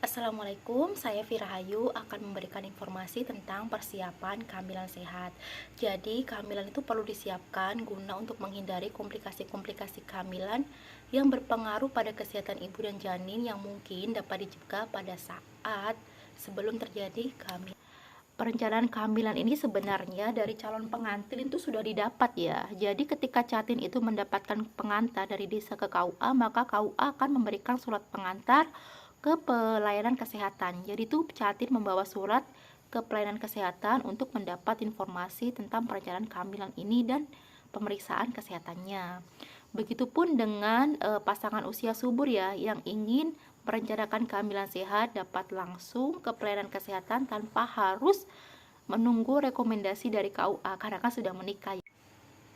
Assalamualaikum, saya Firahayu akan memberikan informasi tentang persiapan kehamilan sehat. Jadi, kehamilan itu perlu disiapkan guna untuk menghindari komplikasi-komplikasi kehamilan yang berpengaruh pada kesehatan ibu dan janin yang mungkin dapat dicegah pada saat sebelum terjadi kehamilan. Perencanaan kehamilan ini sebenarnya dari calon pengantin itu sudah didapat ya. Jadi ketika Catin itu mendapatkan pengantar dari desa ke KUA, maka KUA akan memberikan surat pengantar ke pelayanan kesehatan. Jadi itu Catin membawa surat ke pelayanan kesehatan untuk mendapat informasi tentang perencanaan kehamilan ini dan pemeriksaan kesehatannya. Begitupun dengan pasangan usia subur ya yang ingin merencanakan kehamilan sehat dapat langsung ke pelayanan kesehatan tanpa harus menunggu rekomendasi dari KUA karena kan sudah menikah.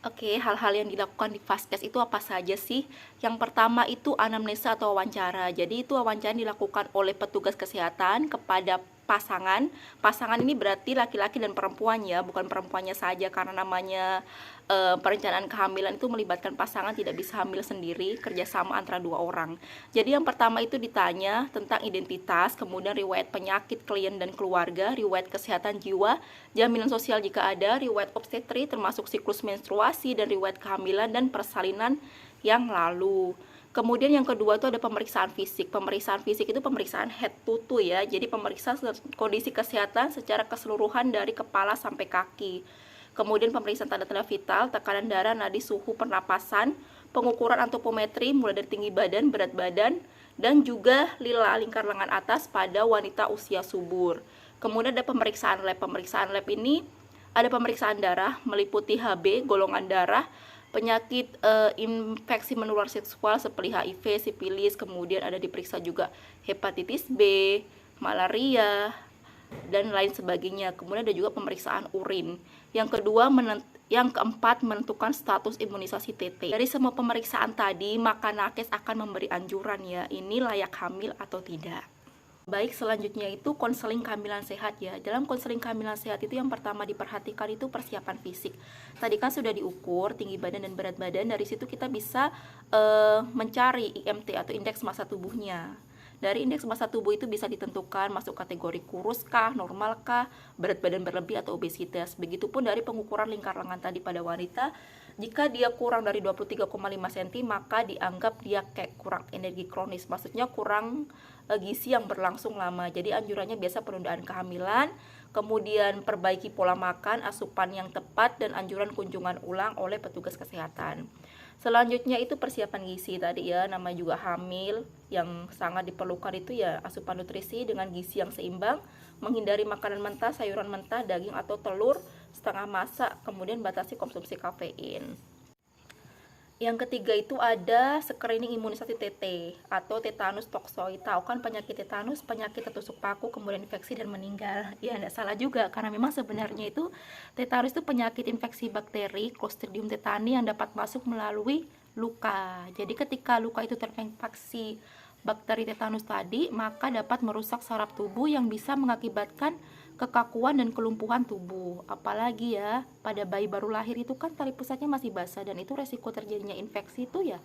Oke, hal-hal yang dilakukan di Vaskes itu apa saja sih? Yang pertama itu anamnesa atau wawancara. Jadi itu wawancara dilakukan oleh petugas kesehatan kepada pasangan. Pasangan ini berarti laki-laki dan perempuan ya, bukan perempuannya saja karena namanya perencanaan kehamilan itu melibatkan pasangan, tidak bisa hamil sendiri, kerjasama antara dua orang. Jadi yang pertama itu ditanya tentang identitas, kemudian riwayat penyakit klien dan keluarga, riwayat kesehatan jiwa, jaminan sosial jika ada, riwayat obstetri termasuk siklus menstruasi dan riwayat kehamilan dan persalinan yang lalu. Kemudian yang kedua itu ada pemeriksaan fisik. Pemeriksaan fisik itu pemeriksaan head to toe ya. Jadi pemeriksaan kondisi kesehatan secara keseluruhan dari kepala sampai kaki. Kemudian pemeriksaan tanda-tanda vital, tekanan darah, nadi, suhu, pernapasan, pengukuran antropometri mulai dari tinggi badan, berat badan, dan juga lila lingkar lengan atas pada wanita usia subur. Kemudian ada pemeriksaan lab. Pemeriksaan lab ini ada pemeriksaan darah meliputi HB, golongan darah, penyakit infeksi menular seksual seperti HIV, sipilis, kemudian ada diperiksa juga hepatitis B, malaria, dan lain sebagainya. Kemudian ada juga pemeriksaan urin. Yang keempat menentukan status imunisasi TT. Dari semua pemeriksaan tadi, maka nakes akan memberi anjuran ya, ini layak hamil atau tidak. Baik, selanjutnya itu konseling kehamilan sehat ya. Dalam konseling kehamilan sehat itu yang pertama diperhatikan itu persiapan fisik. Tadi kan sudah diukur tinggi badan dan berat badan, dari situ kita bisa mencari IMT atau indeks massa tubuhnya. Dari indeks massa tubuh itu bisa ditentukan masuk kategori kurus kah, normal kah, berat badan berlebih atau obesitas. Begitupun dari pengukuran lingkar lengan tadi pada wanita, jika dia kurang dari 23,5 cm maka dianggap dia kayak kurang energi kronis, maksudnya kurang gizi yang berlangsung lama. Jadi anjurannya biasa penundaan kehamilan, kemudian perbaiki pola makan, asupan yang tepat, dan anjuran kunjungan ulang oleh petugas kesehatan. Selanjutnya itu persiapan gizi tadi ya, namanya juga hamil, yang sangat diperlukan itu ya asupan nutrisi dengan gizi yang seimbang, menghindari makanan mentah, sayuran mentah, daging atau telur setengah masak, kemudian batasi konsumsi kafein. Yang ketiga itu ada screening imunisasi TT atau tetanus toksoi. Tahu kan penyakit tetanus, penyakit tertusuk paku, kemudian infeksi dan meninggal. Ya, tidak salah juga karena memang sebenarnya itu tetanus itu penyakit infeksi bakteri Clostridium tetani yang dapat masuk melalui luka. Jadi ketika luka itu terinfeksi bakteri tetanus tadi, maka dapat merusak saraf tubuh yang bisa mengakibatkan kekakuan dan kelumpuhan tubuh. Apalagi ya pada bayi baru lahir itu kan tali pusatnya masih basah dan itu resiko terjadinya infeksi itu ya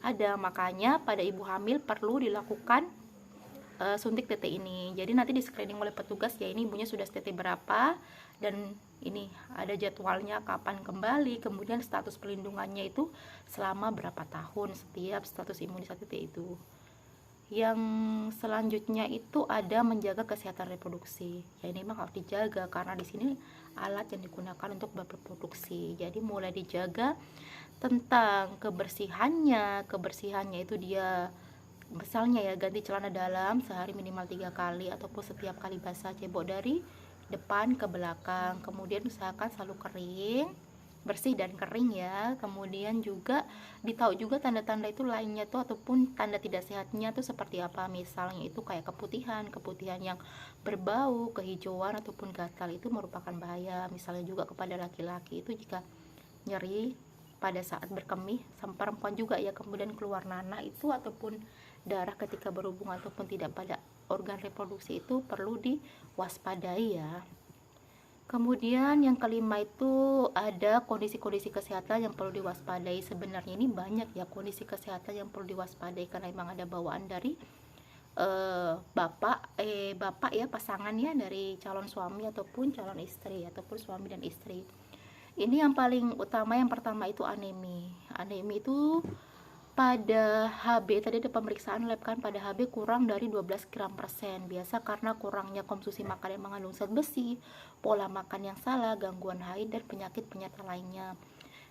ada. Makanya pada ibu hamil perlu dilakukan suntik TT ini. Jadi nanti di screening oleh petugas ya, ini ibunya sudah TT berapa dan ini ada jadwalnya kapan kembali, kemudian status perlindungannya itu selama berapa tahun setiap status imunisasi TT itu. Yang selanjutnya itu ada menjaga kesehatan reproduksi. Ya ini memang harus dijaga karena di sini alat yang digunakan untuk berreproduksi. Jadi mulai dijaga tentang kebersihannya. Kebersihannya itu dia misalnya ya ganti celana dalam sehari minimal 3 kali ataupun setiap kali basah cebok dari depan ke belakang. Kemudian usahakan selalu kering, bersih dan kering ya. Kemudian juga ditahu juga tanda-tanda itu lainnya tuh ataupun tanda tidak sehatnya tuh seperti apa. Misalnya itu kayak keputihan yang berbau, kehijauan ataupun gatal itu merupakan bahaya. Misalnya juga kepada laki-laki itu jika nyeri pada saat berkemih, sama perempuan juga ya, kemudian keluar nanah itu ataupun darah ketika berhubungan ataupun tidak pada organ reproduksi itu perlu diwaspadai ya. Kemudian yang kelima itu ada kondisi-kondisi kesehatan yang perlu diwaspadai. Sebenarnya ini banyak ya kondisi kesehatan yang perlu diwaspadai karena memang ada bawaan dari bapak ya, pasangannya dari calon suami ataupun calon istri ataupun suami dan istri. Ini yang paling utama, yang pertama itu anemi. Anemi itu pada HB, tadi ada pemeriksaan lab kan, pada HB kurang dari 12 gram persen. Biasa karena kurangnya konsumsi makan yang mengandung zat besi, pola makan yang salah, gangguan haid, dan penyakit-penyerta lainnya.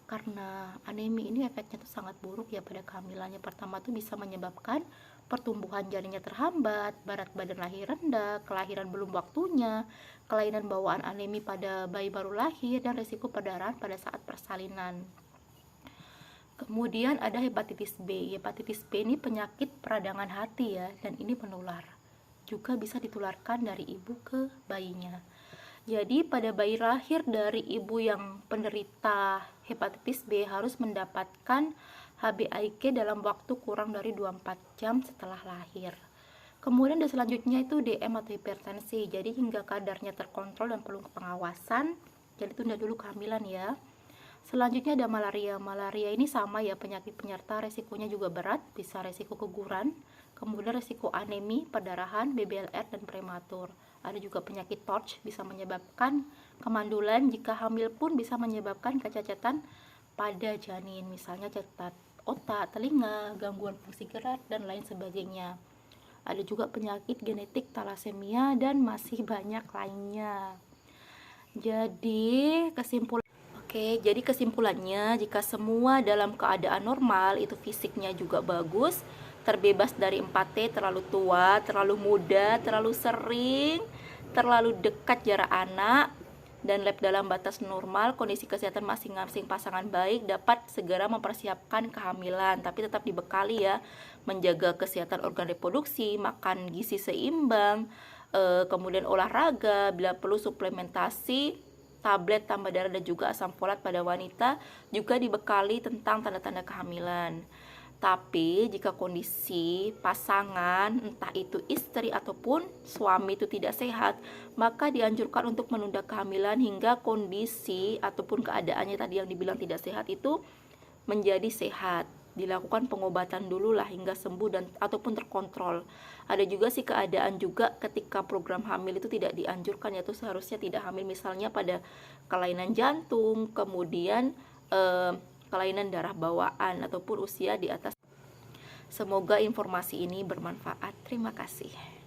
Karena anemi ini efeknya tuh sangat buruk ya pada kehamilannya. Pertama tuh bisa menyebabkan pertumbuhan janinnya terhambat, berat badan lahir rendah, kelahiran belum waktunya, kelainan bawaan anemi pada bayi baru lahir, dan risiko perdarahan pada saat persalinan. Kemudian ada hepatitis B. Hepatitis B ini penyakit peradangan hati ya, dan ini menular. Juga bisa ditularkan dari ibu ke bayinya. Jadi pada bayi lahir dari ibu yang penderita hepatitis B harus mendapatkan HbA1c dalam waktu kurang dari 24 jam setelah lahir. Kemudian ada selanjutnya itu DM atau hipertensi. Jadi hingga kadarnya terkontrol dan perlu pengawasan. Jadi tunda dulu kehamilan ya. Selanjutnya ada malaria. Malaria ini sama ya, penyakit penyerta, resikonya juga berat, bisa resiko keguguran, kemudian resiko anemi, perdarahan, BBLR, dan prematur. Ada juga penyakit TORCH, bisa menyebabkan kemandulan. Jika hamil pun bisa menyebabkan kecacatan pada janin, misalnya cacat otak, telinga, gangguan fungsi gerak, dan lain sebagainya. Ada juga penyakit genetik talasemia dan masih banyak lainnya. Jadi kesimpulannya, jika semua dalam keadaan normal, itu fisiknya juga bagus, terbebas dari 4T, terlalu tua, terlalu muda, terlalu sering, terlalu dekat jarak anak, dan lab dalam batas normal, kondisi kesehatan masing-masing pasangan baik, dapat segera mempersiapkan kehamilan, tapi tetap dibekali ya, menjaga kesehatan organ reproduksi, makan gizi seimbang, kemudian olahraga, bila perlu suplementasi, tablet tambah darah, dan juga asam folat pada wanita, juga dibekali tentang tanda-tanda kehamilan. Tapi jika kondisi pasangan, entah itu istri ataupun suami itu tidak sehat, maka dianjurkan untuk menunda kehamilan hingga kondisi ataupun keadaannya tadi yang dibilang tidak sehat itu menjadi sehat. Dilakukan pengobatan dulu lah hingga sembuh dan ataupun terkontrol. Ada juga sih keadaan juga ketika program hamil itu tidak dianjurkan, yaitu seharusnya tidak hamil, misalnya pada kelainan jantung, kemudian kelainan darah bawaan ataupun usia di atas. Semoga informasi ini bermanfaat. Terima kasih.